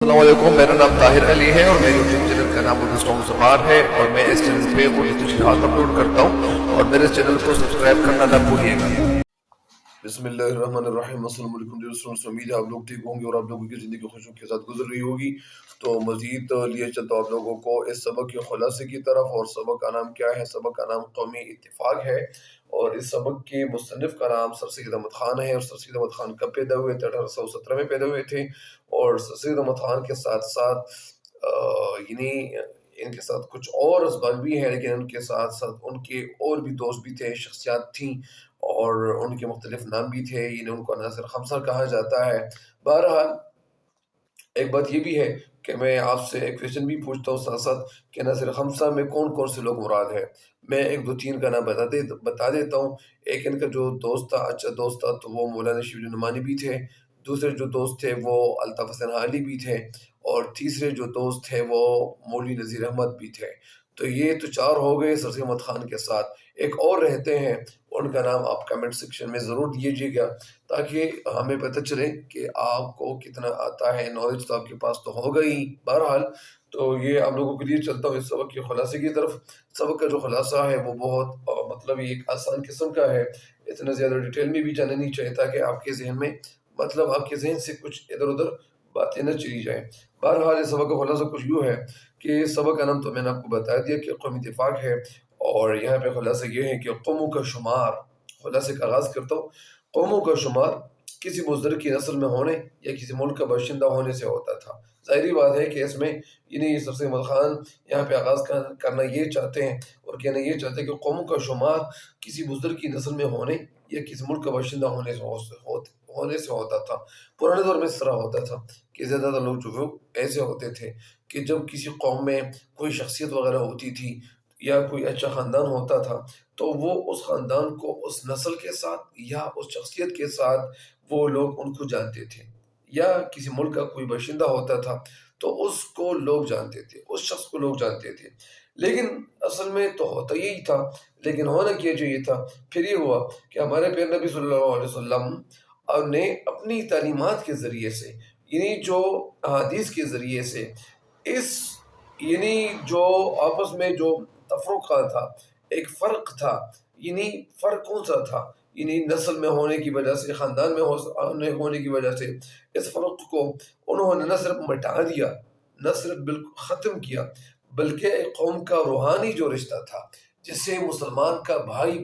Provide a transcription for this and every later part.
السلام علیکم، میرا نام طاہر علی ہے اور میرے یوٹیوب چینل کا نام اردو سانگ زبان ہے اور میں اس چینل پہ اردو تشریحات اپلوڈ کرتا ہوں اور میرے چینل کو سبسکرائب کرنا نہ بھولیے گا۔ بسم اللہ الرحمن الرحیم۔ السلام علیکم دوستوں، امید ہے آپ لوگ ٹھیک ہوں گے اور آپ لوگوں کی زندگی خوشیوں کے ساتھ گزر رہی ہوگی۔ تو مزید لیے چلتا ہوں آپ لوگوں کو اس سبق کے خلاصے کی طرف، اور سبق کا نام کیا ہے؟ سبق کا نام قومی اتفاق ہے، اور اس سبق کے مصنف کا نام سر سید احمد خان ہے۔ اور سر سید احمد خان کب پیدا ہوئے تھے؟ 1817 میں پیدا ہوئے تھے، اور سر سید احمد خان کے ساتھ ساتھ یعنی ان کے ساتھ کچھ اور اسباق بھی ہیں، لیکن ان کے ساتھ ساتھ ان کے اور بھی دوست بھی تھے، شخصیات تھیں اور ان کے مختلف نام بھی تھے، یعنی ان کو ناصر خمسہ کہا جاتا ہے۔ بہرحال ایک بات یہ بھی ہے کہ میں آپ سے ایک کویشچن بھی پوچھتا ہوں ساتھ ساتھ کہ ناصر خمسہ میں کون کون سے لوگ مراد ہے؟ میں ایک دو تین کا نام بتا دیتا ہوں۔ ایک ان کا جو دوست تھا، اچھا دوست تھا، تو وہ مولانا شبلی نعمانی بھی تھے۔ دوسرے جو دوست تھے وہ الطاف حسین علی بھی تھے، اور تیسرے جو دوست تھے وہ مولوی نذیر احمد بھی تھے۔ تو یہ تو چار ہو گئے سر سید احمد خان کے ساتھ۔ ایک اور رہتے ہیں، ان کا نام آپ کمنٹ سیکشن میں ضرور دیجیے گا تاکہ ہمیں پتہ چلے کہ آپ کو کتنا آتا ہے۔ نالج تو آپ کے پاس تو ہوگا ہی۔ بہرحال تو یہ آپ لوگوں کے لیے چلتا ہوں اس سبق کے خلاصے کی طرف۔ سبق کا جو خلاصہ ہے وہ بہت مطلب یہ ایک آسان قسم کا ہے، اتنا زیادہ ڈیٹیل میں بھی جانا نہیں چاہیے تاکہ آپ کے ذہن میں مطلب آپ کے ذہن سے کچھ ادھر ادھر باتیں نہ چلی جائیں۔ بہرحال اس سبق کا خلاصہ کچھ یوں ہے کہ سبق کا نام تو میں نے آپ کو بتا دیا کہ قومی اتفاق ہے، اور یہاں پہ خلاصہ یہ ہے کہ قوموں کا شمار، خلاصے کا آغاز کرتا ہوں۔ قوموں کا شمار کسی بزرگ کی نسل میں ہونے یا کسی ملک کا باشندہ ہونے سے ہوتا تھا۔ ظاہری بات ہے کہ اس میں یعنی سر سید احمد خان یہاں پہ آغاز کرنا یہ چاہتے ہیں اور کہنا یہ چاہتے ہیں کہ قوموں کا شمار کسی بزرگ کی نسل میں ہونے یا کسی ملک کا باشندہ ہونے سے ہوتا تھا۔ پرانے دور میں اس طرح ہوتا تھا کہ زیادہ تر لوگ جو وہ ایسے ہوتے تھے کہ جب کسی قوم میں کوئی شخصیت وغیرہ ہوتی تھی یا کوئی اچھا خاندان ہوتا تھا تو وہ اس خاندان کو اس نسل کے ساتھ یا اس شخصیت کے ساتھ وہ لوگ ان کو جانتے تھے، یا کسی ملک کا کوئی باشندہ ہوتا تھا تو اس کو لوگ جانتے تھے، اس شخص کو لوگ جانتے تھے۔ لیکن اصل میں تو ہوتا یہی تھا، لیکن ہونا کیا جو یہ تھا، پھر یہ ہوا کہ ہمارے پیر نبی صلی اللہ علیہ وسلم نے اپنی تعلیمات کے ذریعے سے، یعنی جو احادیث کے ذریعے سے اس یعنی جو آپس میں جو تفرقہ تھا، ایک فرق تھا، یعنی فرق کون سا تھا؟ یعنی نسل میں ہونے کی وجہ سے، خاندان میں ہونے کی وجہ سے اس فرق کو انہوں نے نہ صرف مٹا دیا، نہ صرف بالکل ختم کیا، بلکہ ایک قوم کا روحانی جو رشتہ تھا جسے مسلمان کا بھائی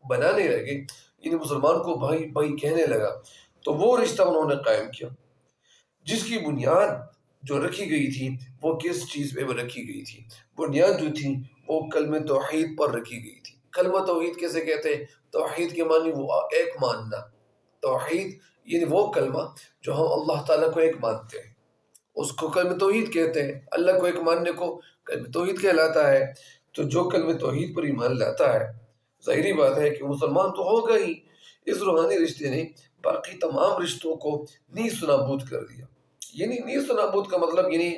بنانے لگے، یعنی مسلمان کو بھائی بھائی کہنے لگا، تو وہ رشتہ انہوں نے قائم کیا، جس کی بنیاد جو رکھی گئی تھی وہ کس چیز پہ رکھی گئی تھی؟ بنیاد جو تھی وہ کلمہ توحید پر رکھی گئی تھی۔ کلمہ توحید کیسے کہتے ہیں؟ توحید کے معنی وہ ایک ماننا۔ توحید یعنی وہ کلمہ جو ہم اللہ تعالیٰ کو ایک مانتے ہیں، اس کو کلمہ توحید کہتے ہیں۔ اللہ کو ایک ماننے کو کلمہ توحید کہلاتا ہے۔ تو جو کلمہ توحید پر ایمان لاتا ہے، ظاہری بات ہے کہ مسلمان تو ہوگا ہی۔ اس روحانی رشتے نے باقی تمام رشتوں کو نیست و نابود کر دیا۔ یعنی نیست و نابود کا مطلب یعنی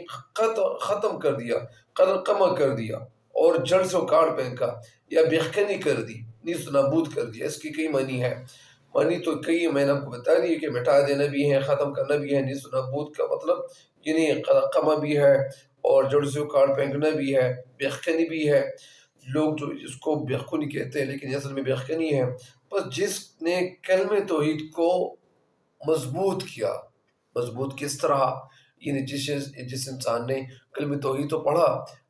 ختم کر دیا، قمع کر دیا، اور جڑ سے اکاڑ پھینکا یا بےخنی کر دی، نیست و نابود کر دیا۔ اس کی کئی معنی ہے، معنی تو کئی میں نے آپ کو بتا دی کہ مٹا دینا بھی ہے، ختم کرنا بھی ہے۔ نیست و نابود کا مطلب یعنی قمع بھی ہے اور جڑ سے اکاڑ پھینکنا بھی ہے، بےخنی بھی ہے۔ لوگ جو اس کو بےخنی کہتے ہیں لیکن اصل میں بےخنی ہے۔ بس جس نے کلمہ توحید کو مضبوط کیا، مضبوط کس طرح؟ یعنی جس انسان نے کلمہ توحید تو پڑھا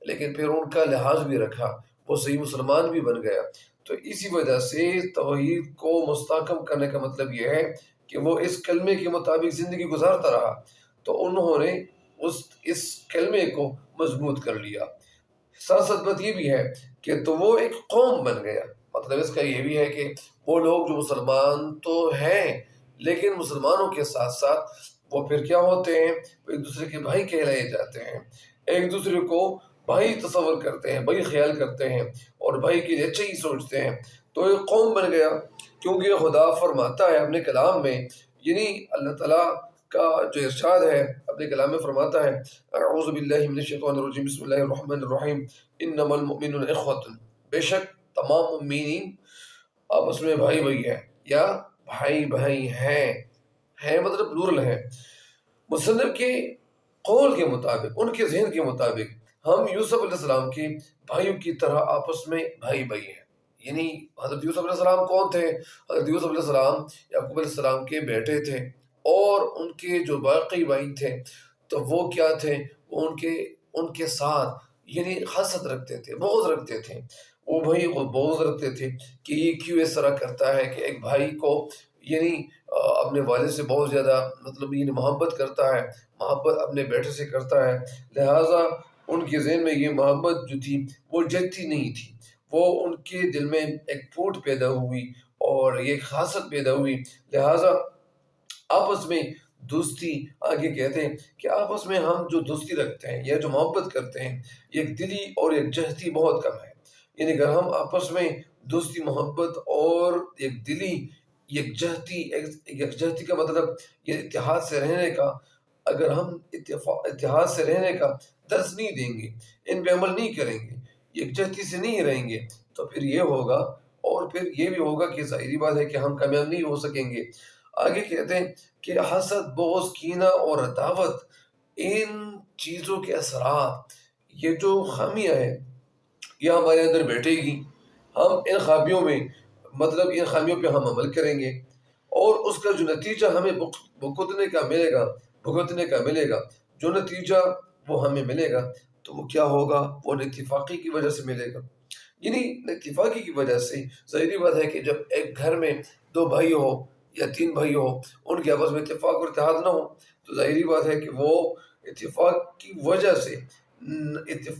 لیکن پھر ان کا لحاظ بھی رکھا، وہ صحیح مسلمان بھی بن گیا۔ تو اسی وجہ سے توحید کو مستحکم کرنے کا مطلب یہ ہے کہ وہ اس کلمے کے مطابق زندگی گزارتا رہا، تو انہوں نے اس کلمے کو مضبوط کر لیا۔ ساتھ ساتھ بات یہ بھی ہے کہ تو وہ ایک قوم بن گیا۔ مطلب اس کا یہ بھی ہے کہ وہ لوگ جو مسلمان تو ہیں لیکن مسلمانوں کے ساتھ ساتھ وہ پھر کیا ہوتے ہیں؟ وہ ایک دوسرے کے بھائی کہلائے جاتے ہیں، ایک دوسرے کو بھائی تصور کرتے ہیں، بھائی خیال کرتے ہیں اور بھائی کے لیے اچھا ہی سوچتے ہیں۔ تو ایک قوم بن گیا، کیونکہ خدا فرماتا ہے اپنے کلام میں، یعنی اللہ تعالیٰ کا جو ارشاد ہے اپنے کلام میں فرماتا ہے، اعوذ باللہ من الشیطان الرجیم، بسم اللہ الرحمن الرحیم، انما المؤمنون اخوۃ، بے شک تمام مومنین آپس میں بھائی بھائی ہیں، یا بھائی بھائی ہیں مطلب پلورل ہے۔ مصنف کے قول کے مطابق، ان کے ذہن کے مطابق، ہم یوسف علیہ السلام کے بھائیوں کی طرح آپس میں بھائی بھائی ہیں۔ یعنی حضرت یوسف علیہ السلام کون تھے؟ حضرت یوسف علیہ السلام یعقوب علیہ السلام کے بیٹے تھے، اور ان کے جو باقی بھائی تھے تو وہ کیا تھے؟ وہ ان کے ساتھ یعنی حسد رکھتے تھے، بغض رکھتے تھے۔ وہ بھائی کو بغض رکھتے تھے کہ یہ کیوں اس طرح کرتا ہے، کہ ایک بھائی کو یعنی اپنے والد سے بہت زیادہ مطلب یعنی محبت کرتا ہے، محبت اپنے بیٹے سے کرتا ہے، لہٰذا ان کے ذہن میں یہ محبت جو تھی وہ جتی نہیں تھی، وہ ان کے دل میں ایک پھوٹ پیدا ہوئی اور یہ حسد پیدا ہوئی، لہٰذا آپس میں دوستی، آگے کہتے ہیں کہ آپس میں ہم جو دوستی رکھتے ہیں یا جو محبت کرتے ہیں، یک دلی اور یک جہتی بہت کم ہے۔ یعنی اگر ہم آپس میں دوستی، محبت اور یک دلی، یک جہتی کا مطلب یہ اتحاد سے رہنے کا، اگر ہم اتحاد سے رہنے کا درس نہیں دیں گے، ان پہ عمل نہیں کریں گے، یکجہتی سے نہیں رہیں گے، تو پھر یہ ہوگا، اور پھر یہ بھی ہوگا کہ ظاہری بات ہے کہ ہم کامیاب نہیں ہو سکیں گے۔ آگے کہتے ہیں کہ حسد، بغض، کینہ اور عداوت، ان چیزوں کے اثرات، یہ جو خامیاں ہیں یہ ہمارے اندر بیٹھے گی، ہم ان خامیوں میں مطلب ان خامیوں پہ ہم عمل کریں گے، اور اس کا جو نتیجہ ہمیں بھگتنے کا ملے گا، جو نتیجہ وہ ہمیں ملے گا تو وہ کیا ہوگا؟ وہ اتفاقی کی وجہ سے ملے گا۔ یعنی اتفاقی کی وجہ سے ظاہری بات ہے کہ جب ایک گھر میں دو بھائی ہو یا تین بھائی ہو، ان کے آپس میں اتفاق اور اتحاد نہ ہو، تو ظاہری بات ہے کہ وہ اتفاق کی وجہ سے،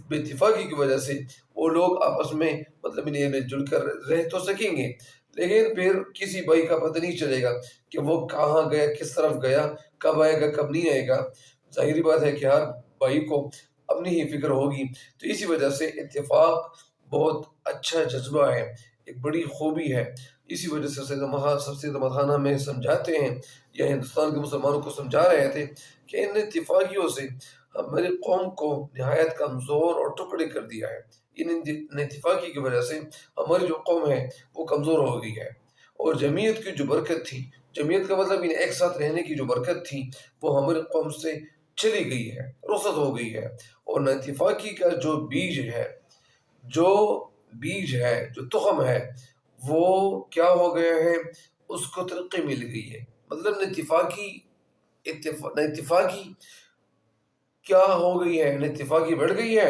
بے اتفاقی کی وجہ سے وہ لوگ آپس میں مطلب انہیں مل جل کر رہ تو سکیں گے، لیکن پھر کسی بھائی کا پتہ نہیں چلے گا کہ وہ کہاں گیا، کس طرف گیا، کب آئے گا، کب نہیں آئے گا۔ ظاہری بات ہے کہ ہر بھائی کو اپنی ہی فکر ہوگی، تو اسی وجہ سے اتفاق بہت اچھا جذبہ ہے، ایک بڑی خوبی ہے۔ اسی وجہ سے سید احمد خان ہمیں سمجھاتے ہیں، یا ہندوستان کے مسلمانوں کو سمجھا رہے تھے، کہ ان اتفاقیوں سے ہماری قوم کو نہایت کمزور اور ٹکڑے کر دیا ہے۔ ان اتفاقی کی وجہ سے ہماری جو قوم ہے وہ کمزور ہو گئی ہے، اور جمعیت کی جو برکت تھی، جمعیت کا مطلب ایک ساتھ رہنے کی جو برکت تھی، وہ ہماری قوم سے چلی گئی ہے، رخصت ہو گئی ہے، اور اتفاقی کا جو بیج ہے، جو تخم ہے، وہ کیا ہو گیا ہے؟ اس کو ترقی مل گئی ہے۔ مطلب اتفاقی کیا ہو گئی ہے؟ اتفاقی بڑھ گئی ہے،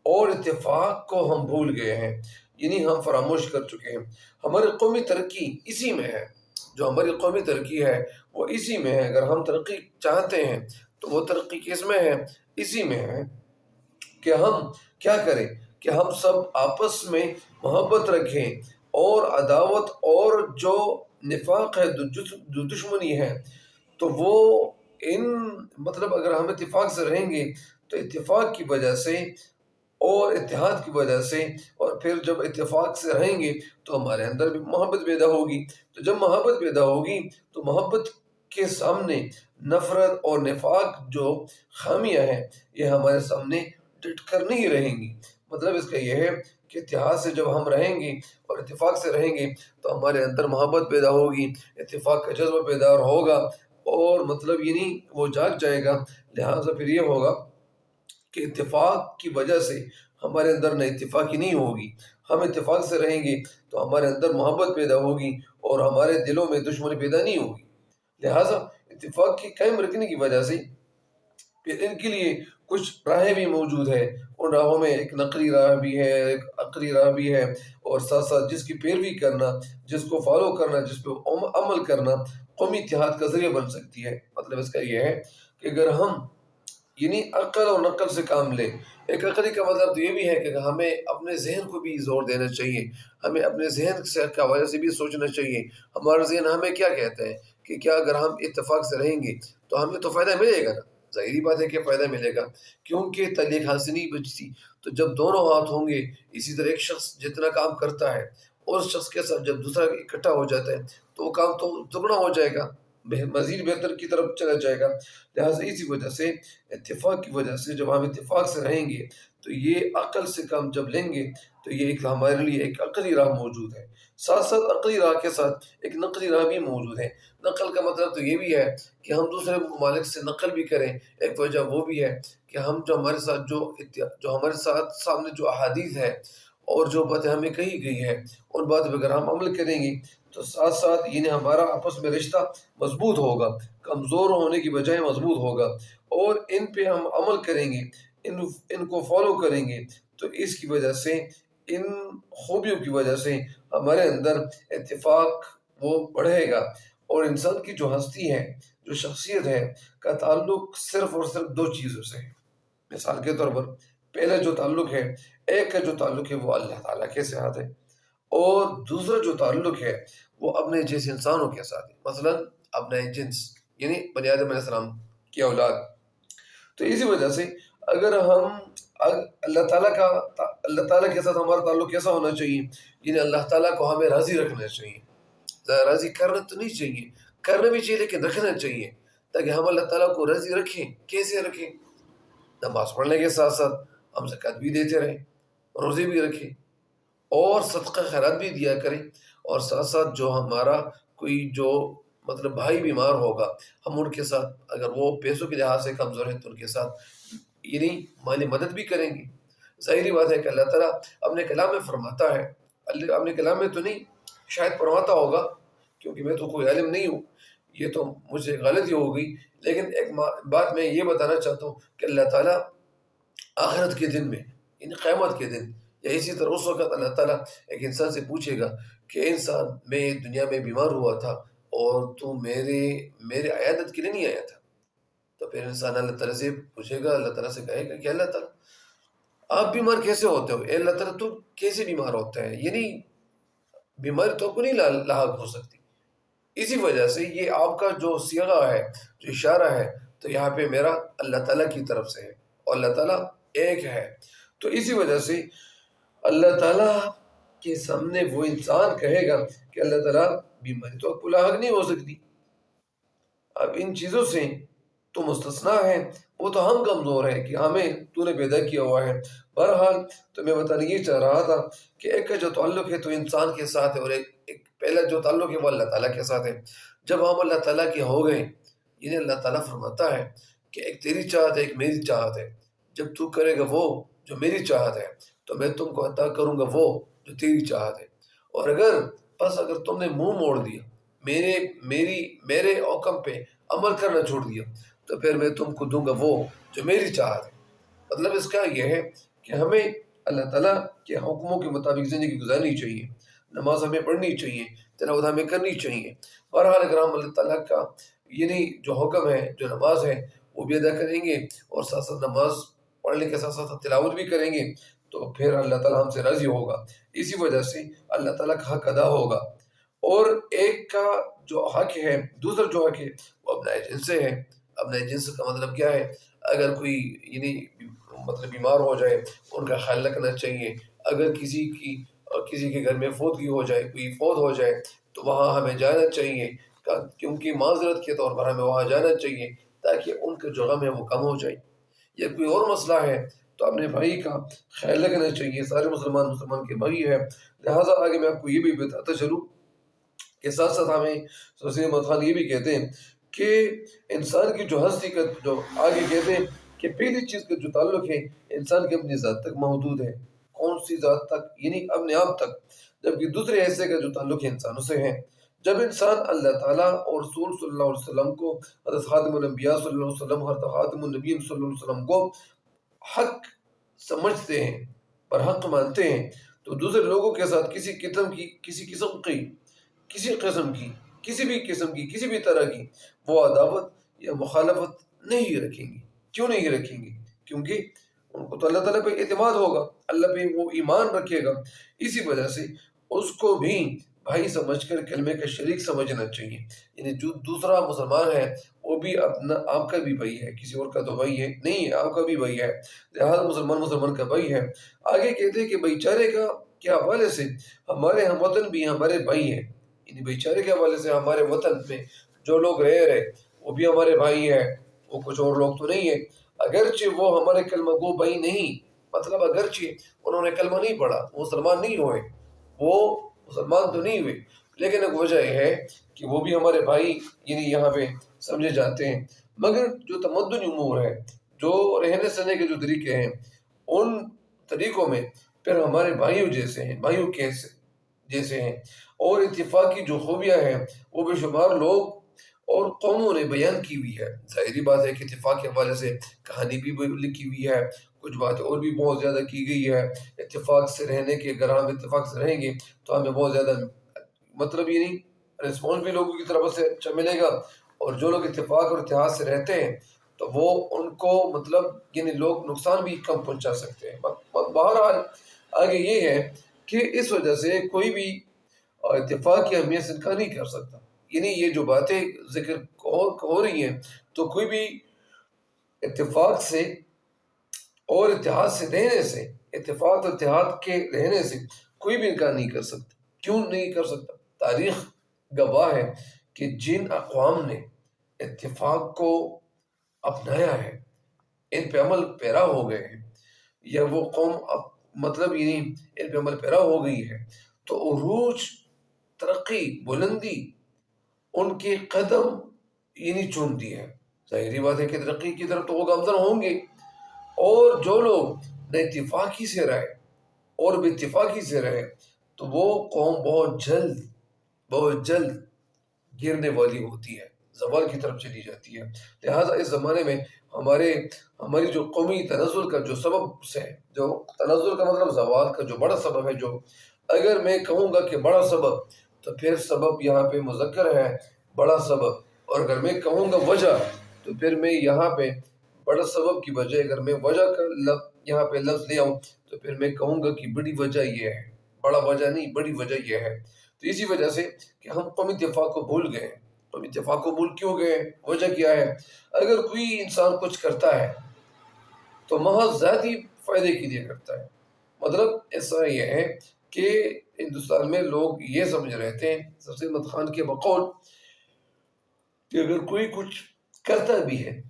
اور اتفاق کو ہم بھول گئے ہیں، یعنی ہم فراموش کر چکے ہیں۔ ہماری قومی ترقی اسی میں ہے، جو ہماری قومی ترقی ہے وہ اسی میں ہے۔ اگر ہم ترقی چاہتے ہیں تو وہ ترقی کس میں ہے؟ اسی میں ہے کہ ہم کیا کریں، کہ ہم سب آپس میں محبت رکھیں، اور عداوت اور جو نفاق ہے، جو دشمنی ہے، تو وہ مطلب اگر ہم اتفاق سے رہیں گے تو اتفاق کی وجہ سے اور اتحاد کی وجہ سے، اور پھر جب اتفاق سے رہیں گے تو ہمارے اندر بھی محبت پیدا ہوگی، تو جب محبت پیدا ہوگی تو محبت کے سامنے نفرت اور نفاق جو خامیاں ہیں یہ ہمارے سامنے ڈٹ کر نہیں رہیں گی۔ مطلب اس کا یہ ہے کہ اتحاد سے جب ہم رہیں گے اور اتفاق سے رہیں گے تو ہمارے اندر محبت پیدا ہوگی، اتفاق کا جذبہ پیدا ہوگا، اور مطلب وہ جاگ جائے گا۔ لہٰذا پھر یہ ہوگا کہ اتفاق کی وجہ سے ہمارے اندر نہ اتفاقی نہیں ہوگی، ہم اتفاق سے رہیں گے تو ہمارے اندر محبت پیدا ہوگی، اور ہمارے دلوں میں دشمنی پیدا نہیں ہوگی۔ لہٰذا اتفاق کی قائم رکھنے کی وجہ سے پھر ان کے لیے کچھ راہیں بھی موجود ہے، ان راہوں میں ایک نقلی راہ بھی ہے، ایک عقلی راہ بھی ہے، اور ساتھ ساتھ جس کی پیروی کرنا، جس کو فالو کرنا، جس پہ عمل کرنا قومی اتحاد کا ذریعہ بن سکتی ہے۔ مطلب اس کا یہ ہے کہ اگر ہم عقل اور نقل سے کام لیں، ایک عقلی کا مطلب تو یہ بھی ہے کہ ہمیں اپنے ذہن کو بھی زور دینا چاہیے، ہمیں اپنے ذہن کے حوالے سے بھی سوچنا چاہیے، ہمارا ذہن ہمیں کیا کہتا ہے کہ کیا اگر ہم اتفاق سے رہیں گے تو ہمیں تو فائدہ ملے گا نا، ظاہری بات ہے کہ فائدہ ملے گا، کیونکہ تعلیق حاصل نہیں بچتی، تو جب دونوں ہاتھ ہوں گے، اسی طرح ایک شخص جتنا کام کرتا ہے اور اس شخص کے ساتھ جب دوسرا اکٹھا ہو جاتا ہے تو وہ کام تو دگنا ہو جائے گا، مزید بہتر کی طرف چلا جائے گا۔ لہٰذا اسی وجہ سے اتفاق کی وجہ سے جب ہم اتفاق سے رہیں گے تو یہ عقل سے کام جب لیں گے تو یہ ایک ہمارے لیے ایک عقلی راہ موجود ہے، ساتھ ساتھ عقلی راہ کے ساتھ ایک نقلی راہ بھی موجود ہے۔ نقل کا مطلب تو یہ بھی ہے کہ ہم دوسرے ممالک سے نقل بھی کریں، ایک وجہ وہ بھی ہے کہ ہم جو ہمارے ساتھ جو ہمارے ساتھ سامنے جو احادیث ہے اور جو باتیں ہمیں کہی گئی ہے ان باتوں پہ اگر ہم عمل کریں گے تو ساتھ ساتھ یعنی ہمارا آپس میں رشتہ مضبوط ہوگا، کمزور ہونے کی بجائے مضبوط ہوگا، اور ان پہ ہم عمل کریں گے، ان کو فالو کریں گے، تو اس کی وجہ سے ان خوبیوں کی وجہ سے ہمارے اندر اتفاق وہ بڑھے گا، اور انسان کی جو ہستی ہے، جو شخصیت ہے، کا تعلق صرف اور صرف دو چیزوں سے ہے۔ مثال کے طور پر پہلا جو تعلق ہے، ایک کا جو تعلق ہے وہ اللہ تعالیٰ کے ساتھ ہے، اور دوسرا جو تعلق ہے وہ اپنے جیسے انسانوں کے ساتھ ہے، مثلا اپنے جنس یعنی بنی آدم علیہ السلام کی اولاد۔ تو اسی وجہ سے اگر ہم اللہ تعالیٰ کے ساتھ ہمارا تعلق کیسا ہونا چاہیے، یعنی اللہ تعالیٰ کو ہمیں راضی رکھنا چاہیے، راضی کرنا تو نہیں چاہیے، کرنا بھی چاہیے لیکن رکھنا چاہیے، تاکہ ہم اللہ تعالیٰ کو راضی رکھیں۔ کیسے رکھیں؟ نماز پڑھنے کے ساتھ ساتھ ہم زکوٰۃ بھی دیتے رہیں، روزے بھی رکھیں، اور صدقہ خیرات بھی دیا کریں، اور ساتھ ساتھ جو ہمارا کوئی جو مطلب بھائی بیمار ہوگا ہم ان کے ساتھ اگر وہ پیسوں کے لحاظ سے کمزور ہیں تو ان کے ساتھ یعنی مالی مدد بھی کریں گے۔ ظاہری بات ہے کہ اللہ تعالیٰ اپنے کلام میں فرماتا ہے، اپنے کلام میں تو نہیں، شاید فرماتا ہوگا کیونکہ میں تو کوئی عالم نہیں ہوں، یہ تو مجھے غلطی ہو گئی، لیکن ایک بات میں یہ بتانا چاہتا ہوں کہ اللہ تعالیٰ آخرت کے دن میں یعنی قیامت کے دن یا اسی طرح اس وقت اللہ تعالیٰ ایک انسان سے پوچھے گا کہ انسان میں دنیا میں بیمار ہوا تھا اور تو میرے عیادت کے لیے نہیں آیا تھا، تو پھر انسان اللہ تعالیٰ سے پوچھے گا، اللہ تعالیٰ سے کہے گا کہ اللہ تعالیٰ آپ بیمار کیسے ہوتے ہو؟ اے اللہ تعالیٰ تو کیسے بیمار ہوتا ہے؟ یعنی بیماری تو کو نہیں لاحق ہو سکتی۔ اسی وجہ سے یہ آپ کا جو صیغہ ہے، جو اشارہ ہے، تو یہاں پہ میرا اللہ تعالیٰ کی طرف سے ہے، اور اللہ تعالیٰ ایک ہے۔ تو اسی وجہ سے اللہ تعالیٰ کے سامنے وہ انسان کہے گا کہ اللہ تعالیٰ بیماری تو آپ کو لاحق نہیں ہو سکتی، اب ان چیزوں سے تو مستثنا ہے، وہ تو ہم کمزور ہیں کہ ہمیں تو نے پیدا کیا ہوا ہے۔ بہرحال تو میں بتانے یہ چاہ رہا تھا کہ ایک کا جو تعلق ہے تو انسان کے ساتھ ہے، اور ایک پہلا جو تعلق ہے وہ اللہ تعالیٰ کے ساتھ ہے۔ جب ہم اللہ تعالیٰ کے ہو گئے، یعنی اللہ تعالیٰ فرماتا ہے کہ ایک تیری چاہت ہے، ایک میری چاہت ہے، جب تو کرے گا وہ جو میری چاہت ہے تو میں تم کو عطا کروں گا وہ جو تیری چاہت ہے، اور اگر تم نے منہ موڑ دیا، میرے حکم پہ عمل کرنا چھوڑ دیا، تو پھر میں تم کو دوں گا وہ جو میری چاہت ہے۔ مطلب اس کا یہ ہے کہ ہمیں اللہ تعالیٰ کے حکموں کے مطابق زندگی گزارنی چاہیے، نماز ہمیں پڑھنی چاہیے، تلاوت ہمیں کرنی چاہیے۔ بہرحال اگر ہم اللہ تعالیٰ کا یعنی جو حکم ہے، جو نماز ہے، وہ بھی ادا کریں گے، اور ساتھ ساتھ نماز پڑھنے کے ساتھ ساتھ تلاوت بھی کریں گے، تو پھر اللہ تعالیٰ ہم سے راضی ہوگا، اسی وجہ سے اللہ تعالیٰ کا حق ادا ہوگا۔ اور ایک کا جو حق ہے، دوسرا جو حق ہے وہ اپنا جنس سے ہے۔ اپنا جنس کا مطلب کیا ہے؟ اگر کوئی یعنی مطلب بیمار ہو جائے ان کا خیال رکھنا چاہیے، اگر کسی کے گھر میں فوتگی ہو جائے، کوئی فوت ہو جائے تو وہاں ہمیں جانا چاہیے، کیونکہ معذرت کے طور پر ہمیں وہاں جانا چاہیے تاکہ ان کا جو غم ہے وہ کم ہو جائے۔ یا کوئی اور مسئلہ ہے تو اپنے بھائی کا خیال رکھنا چاہیے، سارے مسلمان کے بھائی ہے۔ لہٰذا آگے میں آپ کو یہ بھی بتاتا چلوں کہ ساتھ ساتھ ہمیں سید احمد خان یہ بھی کہتے ہیں کہ انسان کی جو ہستی کا جو آگے کہتے ہیں کہ پہلی چیز کا جو تعلق ہے انسان کے اپنی ذات تک محدود ہے۔ کون سی ذات تک؟ یعنی اپنے آپ تک، جبکہ دوسرے حصے کا جو تعلق ہے انسانوں سے ہے۔ جب انسان اللہ تعالیٰ اور رسول صلی اللہ علیہ وسلم کو، حضرت خاتم الانبیاء صلی اللہ علیہ وسلم، حضرت خاتم النبیین صلی اللہ علیہ وسلم کو حق سمجھتے ہیں، پر حق مانتے ہیں، تو دوسرے لوگوں کے ساتھ کسی بھی طرح کی وہ عداوت یا مخالفت نہیں رکھیں گے۔ کیوں نہیں رکھیں گے؟ کیونکہ ان کو تو اللہ تعالیٰ پہ اعتماد ہوگا، اللہ پہ وہ ایمان رکھے گا، اسی وجہ سے اس کو بھی بھائی سمجھ کر کلمے کا شریک سمجھنا چاہیے۔ یعنی جو دوسرا مسلمان ہے وہ بھی آپ کا بھی بھائی ہے، کسی اور کا تو بھائی ہے نہیں ہے، آپ کا بھی بھائی ہے، لہٰذا مسلمان کا بھائی ہے۔ آگے کہتے ہیں کہ بھائی چارے کے حوالے سے ہمارے ہم وطن بھی ہمارے بھائی ہیں، یعنی بھائی چارے کے حوالے سے ہمارے وطن میں جو لوگ رہ رہے وہ بھی ہمارے بھائی ہیں، وہ کچھ اور لوگ تو نہیں ہیں، اگرچہ وہ ہمارے کلمہ گو بھائی نہیں، مطلب اگرچہ انہوں نے کلمہ نہیں پڑھا، وہ مسلمان نہیں ہوئے، وہ مسلمان تو نہیں ہوئے، لیکن ایک وجہ یہ ہے کہ وہ بھی ہمارے بھائی یعنی یہاں پہ سمجھے جاتے ہیں۔ مگر جو تمدنی امور ہے، جو رہنے سہنے کے جو طریقے ہیں، ان طریقوں میں پھر ہمارے بھائیوں جیسے ہیں، بھائیوں کے جیسے ہیں، اور اتفاقی جو خوبیاں ہیں وہ بے شمار لوگ اور قوموں نے بیان کی ہوئی ہے۔ ظاہری بات ہے کہ اتفاق کے حوالے سے کہانی بھی لکھی ہوئی ہے، کچھ بات اور بھی بہت زیادہ کی گئی ہے۔ اتفاق سے رہنے کے، اگر ہم اتفاق سے رہیں گے تو ہمیں بہت زیادہ مطلب یہ نہیں رسپانس بھی لوگوں کی طرف سے اچھا ملے گا، اور جو لوگ اتفاق اور اتحاد سے رہتے ہیں تو وہ ان کو مطلب یعنی لوگ نقصان بھی کم پہنچا سکتے ہیں۔ بہرحال آگے یہ ہے کہ اس وجہ سے کوئی بھی اتفاق کی اہمیت سے انکار نہیں کر سکتا، یعنی یہ جو باتیں ذکر ہو رہی ہیں تو کوئی بھی اتفاق سے اور اتحاد سے رہنے سے، اتفاق اور اتحاد کے رہنے سے کوئی بھی انکار نہیں کر سکتا۔ کیوں نہیں کر سکتا؟ تاریخ گواہ ہے کہ جن اقوام نے اتفاق کو اپنایا ہے، ان پہ عمل پیرا ہو گئے ہیں، یا وہ قوم مطلب یعنی ان پہ عمل پیرا ہو گئی ہے، تو عروج، ترقی، بلندی ان کے قدم یعنی چومتی ہے۔ ظاہری بات ہے کہ ترقی کی طرف تو وہ گامزن ہوں گے، اور جو لوگ نہ اتفاقی سے رہے اور بے اتفاقی سے رہے تو وہ قوم بہت جلد گرنے والی ہوتی ہے، زوال کی طرف چلی جاتی ہے۔ لہٰذا اس زمانے میں ہماری جو قومی تنزل کا جو سبب سے، جو تنزل کا مطلب زوال کا جو بڑا سبب ہے، جو اگر میں کہوں گا کہ بڑا سبب تو پھر سبب یہاں پہ مذکر ہے، بڑا سبب، اور اگر میں کہوں گا وجہ تو پھر میں یہاں پہ بڑا سبب کی بجائے اگر میں وجہ کا یہاں پہ لفظ لے آؤں تو پھر میں کہوں گا کہ بڑی وجہ یہ ہے، بڑا وجہ نہیں، بڑی وجہ یہ ہے۔ تو اسی وجہ سے کہ ہم قومی اتفاق کو بھول گئے۔ قومی اتفاق کو بھول کیوں گئے؟ وجہ کیا ہے؟ اگر کوئی انسان کچھ کرتا ہے تو محض ذاتی فائدے کے لیے کرتا ہے۔ مطلب ایسا یہ ہے کہ ہندوستان میں لوگ یہ سمجھ رہے تھے سر احمد خان کے بقول کہ اگر کوئی کچھ کرتا بھی ہے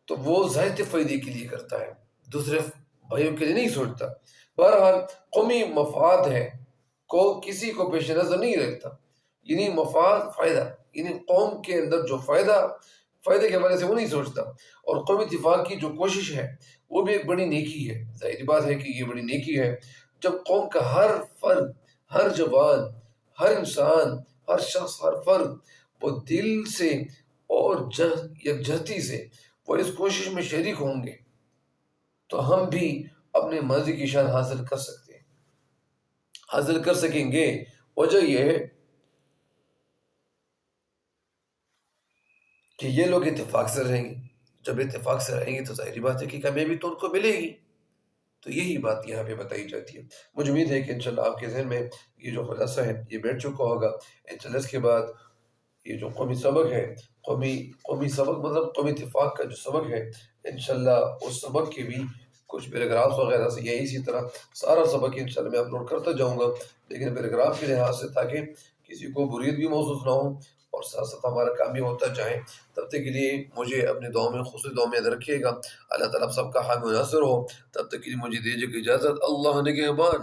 تو وہ ذاتی فائدے کے لیے کرتا ہے، دوسرے بھائیوں کے لیے نہیں سوچتا۔ بہرحال قومی مفاد ہے کو کسی کو پیش نظر نہیں رکھتا، یعنی مفاد، فائدہ، یعنی قوم کے اندر جو فائدے کے حوالے سے وہ نہیں سوچتا۔ اور قومی اتفاق کی جو کوشش ہے وہ بھی ایک بڑی نیکی ہے۔ ظاہری بات ہے کہ یہ بڑی نیکی ہے جب قوم کا ہر فرد، ہر جوان، ہر انسان، ہر شخص، ہر فرد وہ دل سے اور یکجہتی سے وہ اس کوشش میں شریک ہوں گے تو ہم بھی اپنے ماضی کی شان حاصل کر سکیں گے۔ وجہ یہ ہے کہ یہ لوگ اتفاق سے رہیں گے، جب اتفاق سے رہیں گے تو ظاہری بات ہے کہ کامیابی تو ان کو ملے گی۔ تو یہی بات یہاں پہ بتائی جاتی ہے۔ مجھے امید ہے کہ انشاءاللہ آپ کے ذہن میں یہ جو خلاصہ ہے یہ بیٹھ چکا ہوگا۔ انشاءاللہ اس کے بعد یہ جو قومی سبق ہے، قومی سبق مطلب قومی اتفاق کا جو سبق ہے، انشاءاللہ اس سبق کے بھی کچھ پیراگرافس وغیرہ سے یا اسی طرح سارا سبق انشاءاللہ میں اپلوڈ کرتا جاؤں گا، لیکن پیراگراف کے لحاظ سے تاکہ کسی کو بوریت بھی محسوس نہ ہو اور ساتھ ساتھ ہمارا کام بھی ہوتا جائے۔ تب تک کے لیے مجھے اپنے دعاؤں میں، خصوصی دعاؤں میں یاد رکھیے گا۔ اللہ تعالیٰ سب کا حامی و ناصر ہو۔ تب تک کے لیے مجھے دیجیے اجازت۔ اللہ نگہبان۔